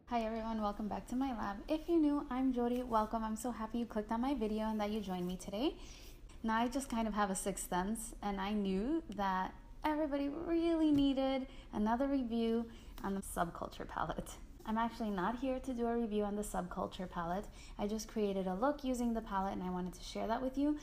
Hi everyone, welcome back to my lab. If you're new, I'm Yori. Welcome. I'm so happy you clicked on my video and that you joined me today. Now I just kind of have a sixth sense and I knew that everybody really needed another review on the Subculture palette. I'm actually not here to do a review on the Subculture palette. I just created a look using the palette and I wanted to share that with you.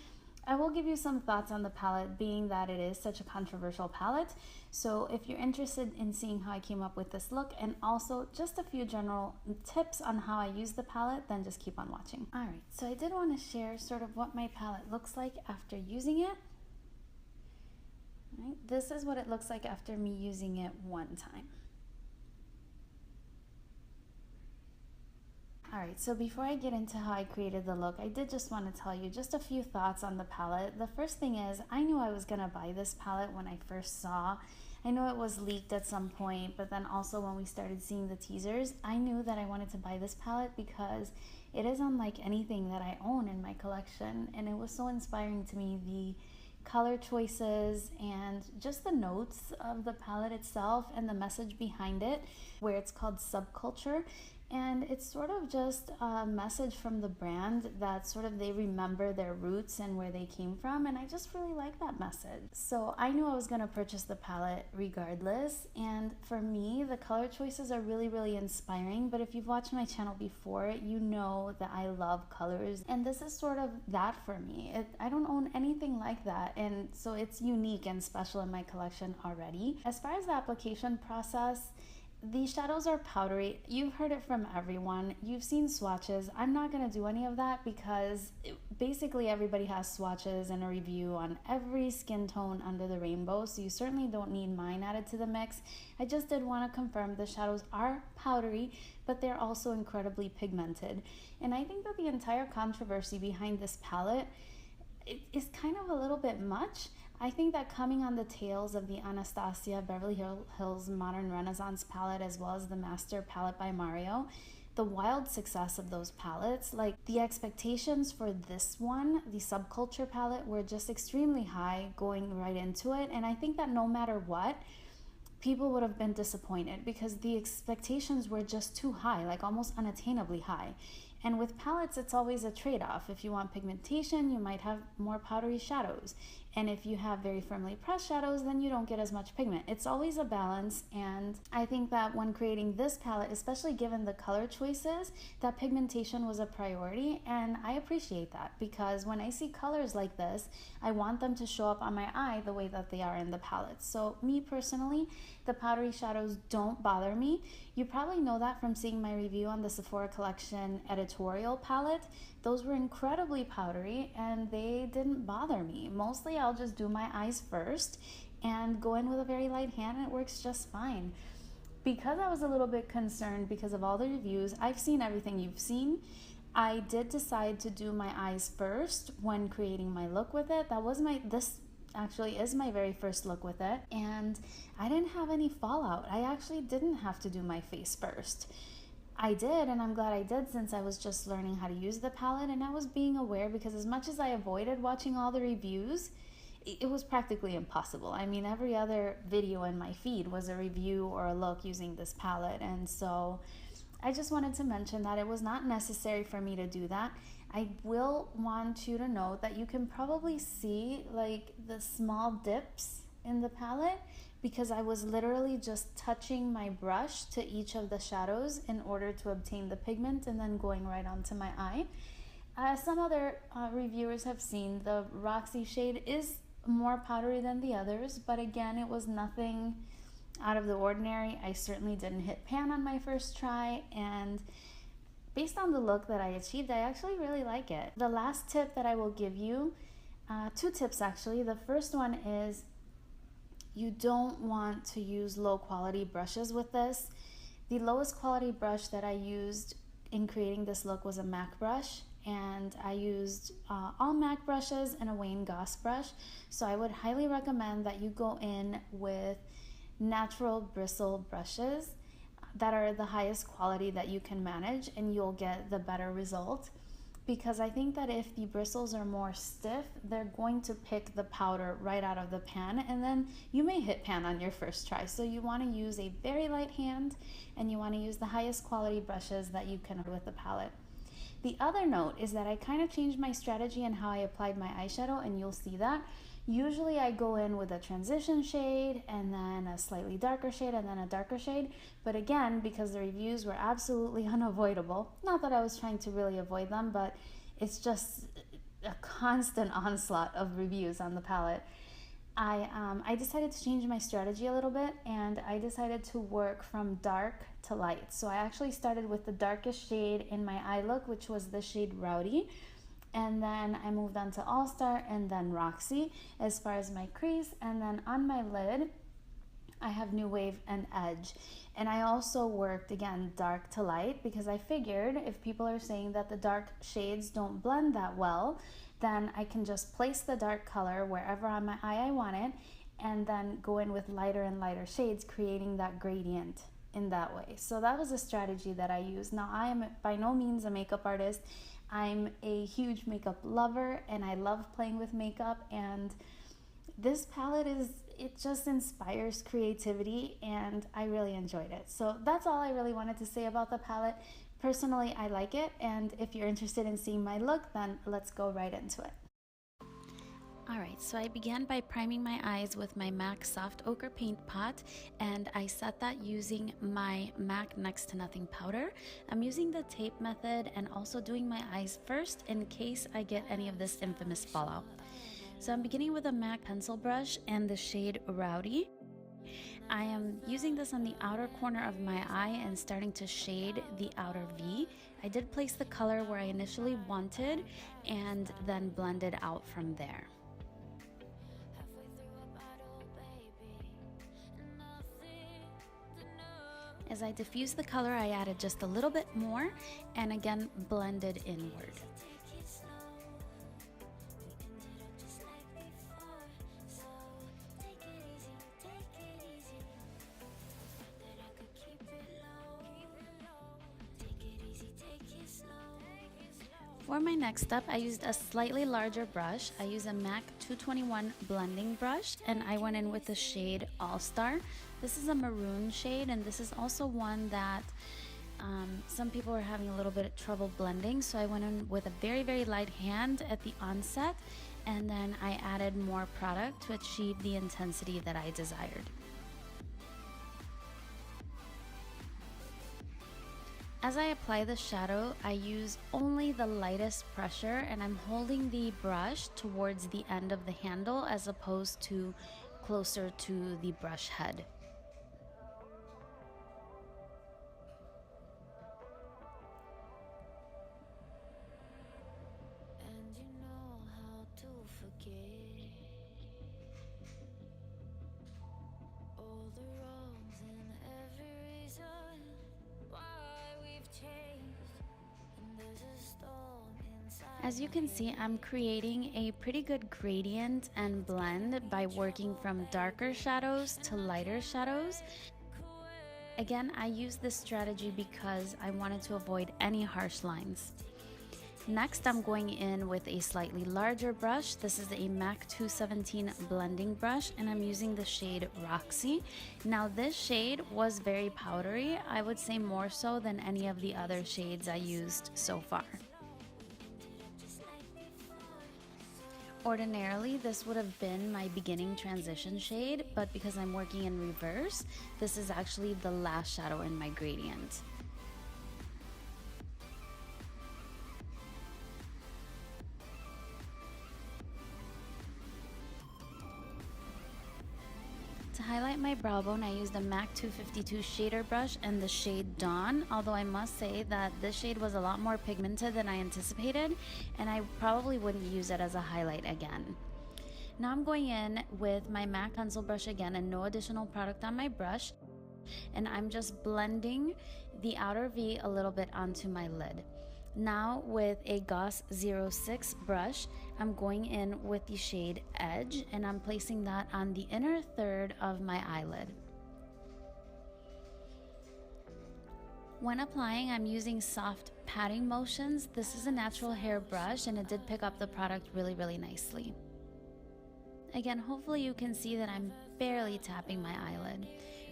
I will give you some thoughts on the palette, being that it is such a controversial palette. So if you're interested in seeing how I came up with this look and also just a few general tips on how I use the palette, then just keep on watching. All right, so I did want to share sort of what my palette looks like after using it. All right, this is what it looks like after me using it one time. Alright, so before I get into how I created the look, I did just want to tell you just a few thoughts on the palette. The first thing is, I knew I was going to buy this palette when I first saw. I know it was leaked at some point, but then also when we started seeing the teasers, I knew that I wanted to buy this palette because it is unlike anything that I own in my collection, and it was so inspiring to me, the color choices and just the notes of the palette itself and the message behind it, where it's called Subculture. And it's sort of just a message from the brand that sort of they remember their roots and where they came from, and I just really like that message. So I knew I was going to purchase the palette regardless, and for me the color choices are really inspiring. But if you've watched my channel before, you know that I love colors, and this is sort of that for me. I don't own anything like that, and so it's unique and special in my collection already. As far as the application process, these shadows are powdery. You've heard it from everyone. You've seen swatches. I'm not going to do any of that because basically everybody has swatches and a review on every skin tone under the rainbow, so you certainly don't need mine added to the mix. I just did want to confirm the shadows are powdery, but they're also incredibly pigmented. And I think that the entire controversy behind this palette is kind of a little bit much. I think that coming on the tails of the Anastasia Beverly Hills Modern Renaissance palette, as well as the Master palette by Mario, the wild success of those palettes, like the expectations for this one, the Subculture palette, were just extremely high going right into it. And I think that no matter what, people would have been disappointed because the expectations were just too high, like almost unattainably high. And with palettes, it's always a trade-off. If you want pigmentation, you might have more powdery shadows. And if you have very firmly pressed shadows, then you don't get as much pigment. It's always a balance, and I think that when creating this palette, especially given the color choices, that pigmentation was a priority, and I appreciate that because when I see colors like this, I want them to show up on my eye the way that they are in the palette. So me personally, the powdery shadows don't bother me. You probably know that from seeing my review on the Sephora Collection editorial palette. Those were incredibly powdery and they didn't bother me. Mostly I'll just do my eyes first and go in with a very light hand and it works just fine. Because I was a little bit concerned because of all the reviews, I've seen everything you've seen. I did decide to do my eyes first when creating my look with it. This actually is my very first look with it, and I didn't have any fallout. I actually didn't have to do my face first. I did, and I'm glad I did, since I was just learning how to use the palette and I was being aware, because as much as I avoided watching all the reviews, it was practically impossible. I mean, every other video in my feed was a review or a look using this palette, and so I just wanted to mention that it was not necessary for me to do that. I will want you to know that you can probably see like the small dips in the palette because I was literally just touching my brush to each of the shadows in order to obtain the pigment and then going right onto my eye. Some other reviewers have seen the Roxy shade is more powdery than the others, but again, it was nothing out of the ordinary. I certainly didn't hit pan on my first try, and based on the look that I achieved, I actually really like it. The last tip that I will give you, two tips actually. The first one is you don't want to use low quality brushes with this. The lowest quality brush that I used in creating this look was a MAC brush, and I used all MAC brushes and a Wayne Goss brush. So I would highly recommend that you go in with natural bristle brushes that are the highest quality that you can manage, and you'll get the better result. because I think that if the bristles are more stiff, they're going to pick the powder right out of the pan, and then you may hit pan on your first try. So you want to use a very light hand, and you want to use the highest quality brushes that you can with the palette. The other note is that I kind of changed my strategy and how I applied my eyeshadow, and you'll see that. Usually I go in with a transition shade and then a slightly darker shade and then a darker shade. But again, because the reviews were absolutely unavoidable, not that I was trying to really avoid them, but it's just a constant onslaught of reviews on the palette. I decided to change my strategy a little bit, and I decided to work from dark to light. So I actually started with the darkest shade in my eye look, which was the shade Rowdy. And then I moved on to All Star and then Roxy as far as my crease. And then on my lid, I have New Wave and Edge. And I also worked, again, dark to light, because I figured if people are saying that the dark shades don't blend that well, then I can just place the dark color wherever on my eye I want it, and then go in with lighter and lighter shades, creating that gradient in that way. So that was a strategy that I used. Now, I am by no means a makeup artist. I'm a huge makeup lover, and I love playing with makeup, and this palette it just inspires creativity, and I really enjoyed it. So that's all I really wanted to say about the palette. Personally, I like it, and if you're interested in seeing my look, then let's go right into it. Alright, so I began by priming my eyes with my MAC Soft Ochre Paint Pot, and I set that using my MAC Next to Nothing powder. I'm using the tape method and also doing my eyes first in case I get any of this infamous fallout. So I'm beginning with a MAC pencil brush and the shade Rowdy. I am using this on the outer corner of my eye and starting to shade the outer V. I did place the color where I initially wanted and then blended out from there. As I diffused the color, I added just a little bit more and again blended inward. For my next step, I used a slightly larger brush. I used a MAC 221 blending brush, and I went in with the shade All Star. This is a maroon shade, and this is also one that some people are having a little bit of trouble blending, so I went in with a very, very light hand at the onset, and then I added more product to achieve the intensity that I desired. As I apply the shadow, I use only the lightest pressure, and I'm holding the brush towards the end of the handle as opposed to closer to the brush head. As you can see, I'm creating a pretty good gradient and blend by working from darker shadows to lighter shadows. Again, I used this strategy because I wanted to avoid any harsh lines. Next, I'm going in with a slightly larger brush. This is a MAC 217 blending brush, and I'm using the shade Roxy. Now, this shade was very powdery. I would say more so than any of the other shades I used so far. Ordinarily, this would have been my beginning transition shade, but because I'm working in reverse, this is actually the last shadow in my gradient. To highlight my brow bone, I used a MAC 252 shader brush and the shade Dawn, although I must say that this shade was a lot more pigmented than I anticipated, and I probably wouldn't use it as a highlight again. Now I'm going in with my MAC pencil brush again and no additional product on my brush, and I'm just blending the outer V a little bit onto my lid. Now with a Goss 06 brush, I'm going in with the shade Edge, and I'm placing that on the inner third of my eyelid. When applying, I'm using soft patting motions. This is a natural hair brush and it did pick up the product really, really nicely. Again, hopefully you can see that I'm barely tapping my eyelid.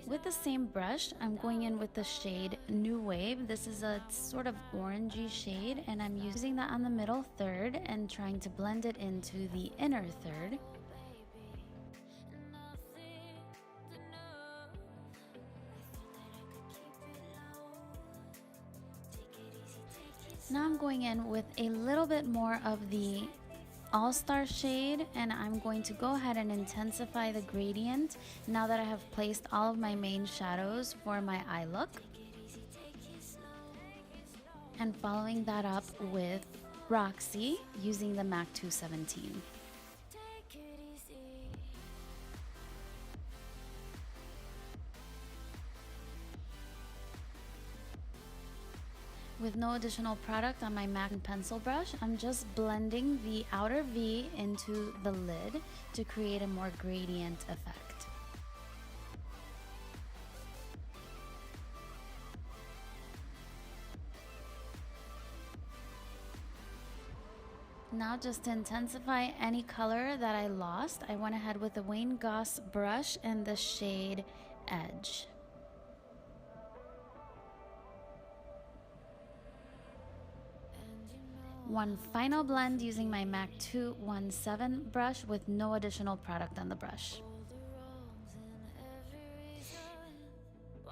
With the same brush, I'm going in with the shade New Wave. This is a sort of orangey shade, and I'm using that on the middle third and trying to blend it into the inner third. Now I'm going in with a little bit more of the All-Star shade, and I'm going to go ahead and intensify the gradient now that I have placed all of my main shadows for my eye look. And following that up with Roxy using the MAC 217. With no additional product on my MAC pencil brush, I'm just blending the outer V into the lid to create a more gradient effect. Now, just to intensify any color that I lost, I went ahead with the Goss brush and the shade Edge. One final blend using my MAC 217 brush with no additional product on the brush.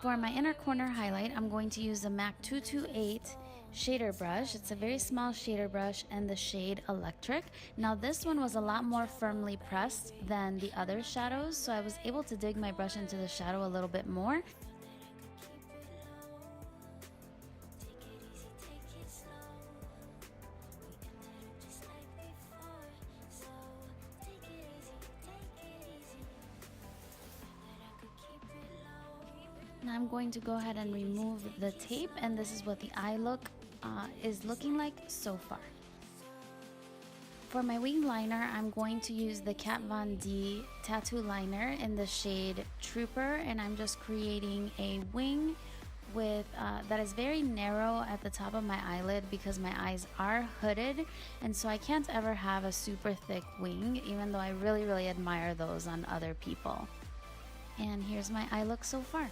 For my inner corner highlight, I'm going to use the MAC 228 shader brush. It's a very small shader brush and the shade Electric. Now this one was a lot more firmly pressed than the other shadows, so I was able to dig my brush into the shadow a little bit more. Now I'm going to go ahead and remove the tape, and this is what the eye look is looking like so far. For my wing liner, I'm going to use the Kat Von D tattoo liner in the shade Trooper, and I'm just creating a wing with that is very narrow at the top of my eyelid because my eyes are hooded, and so I can't ever have a super thick wing, even though I really, really admire those on other people. And here's my eye look so far.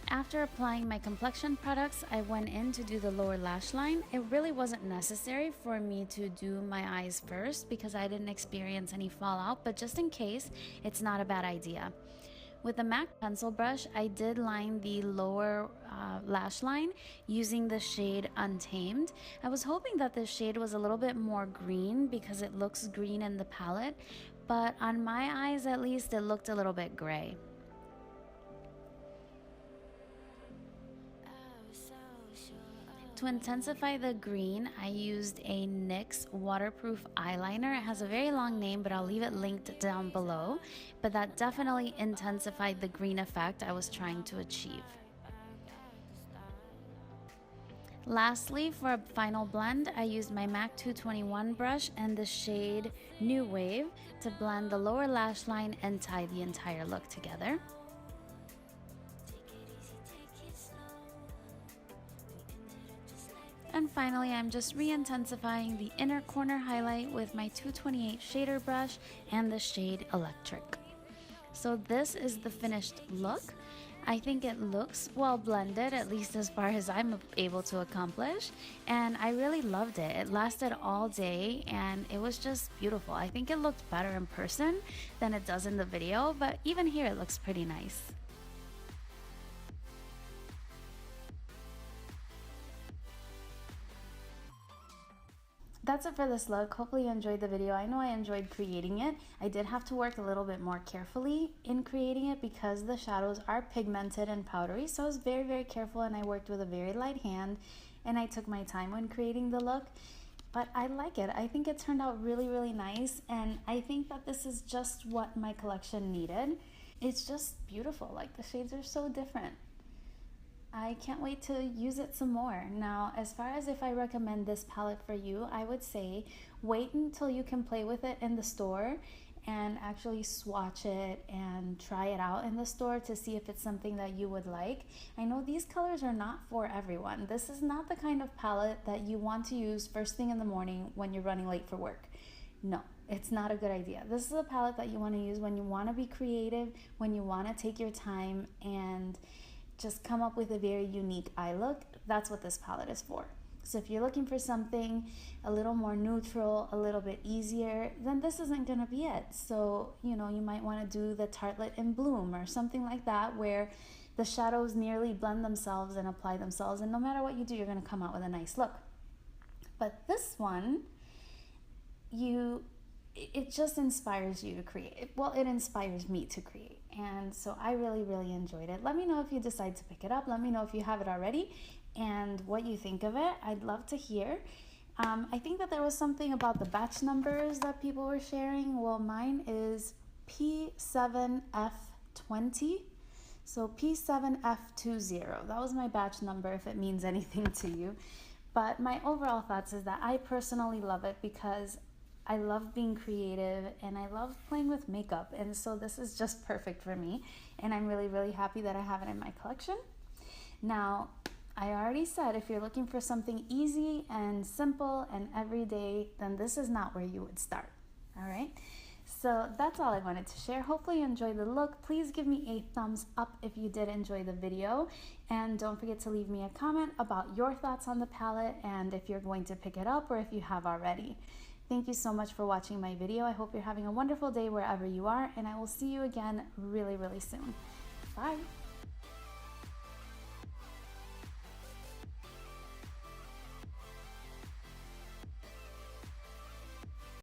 After applying my complexion products, I went in to do the lower lash line. It really wasn't necessary for me to do my eyes first because I didn't experience any fallout, but just in case, it's not a bad idea. With the MAC pencil brush, I did line the lower lash line using the shade Untamed. I was hoping that this shade was a little bit more green because it looks green in the palette, but on my eyes at least, it looked a little bit gray. To intensify the green, I used a NYX waterproof eyeliner. It has a very long name, but I'll leave it linked down below. But that definitely intensified the green effect I was trying to achieve. Lastly, for a final blend, I used my MAC 221 brush and the shade New Wave to blend the lower lash line and tie the entire look together. And finally, I'm just re-intensifying the inner corner highlight with my 228 shader brush and the shade Electric. So this is the finished look. I think it looks well blended, at least as far as I'm able to accomplish. And I really loved it. It lasted all day and it was just beautiful. I think it looked better in person than it does in the video, but even here it looks pretty nice. That's it for this look. Hopefully you enjoyed the video. I know I enjoyed creating it. I did have to work a little bit more carefully in creating it because the shadows are pigmented and powdery, so I was very, very careful, and I worked with a very light hand, and I took my time when creating the look. But I like it. I think it turned out really, really nice, and I think that this is just what my collection needed. It's just beautiful. Like, the shades are so different. I can't wait to use it some more. Now, as far as if I recommend this palette for you, I would say wait until you can play with it in the store and actually swatch it and try it out in the store to see if it's something that you would like. I know these colors are not for everyone. This is not the kind of palette that you want to use first thing in the morning when you're running late for work. No, it's not a good idea. This is a palette that you want to use when you want to be creative, when you want to take your time and just come up with a very unique eye look. That's what this palette is for. So if you're looking for something a little more neutral, a little bit easier, then this isn't going to be it. So, you know, you might want to do the Tartlet in Bloom or something like that, where the shadows nearly blend themselves and apply themselves, and no matter what you do, you're going to come out with a nice look. But this one, it just inspires you to create. Well, it inspires me to create. And so I really, really enjoyed it. Let me know if you decide to pick it up. Let me know if you have it already and what you think of it. I'd love to hear. I think that there was something about the batch numbers that people were sharing. Well, mine is P7F20. So P7F20. That was my batch number, if it means anything to you. But my overall thoughts is that I personally love it because I love being creative and I love playing with makeup, and so this is just perfect for me, and I'm really, really happy that I have it in my collection. Now, I already said if you're looking for something easy and simple and everyday, then this is not where you would start. All right, so that's all I wanted to share. Hopefully you enjoyed the look. Please give me a thumbs up if you did enjoy the video, and don't forget to leave me a comment about your thoughts on the palette and if you're going to pick it up or if you have already. Thank you so much for watching my video. I hope you're having a wonderful day wherever you are, and I will see you again really, really soon. Bye.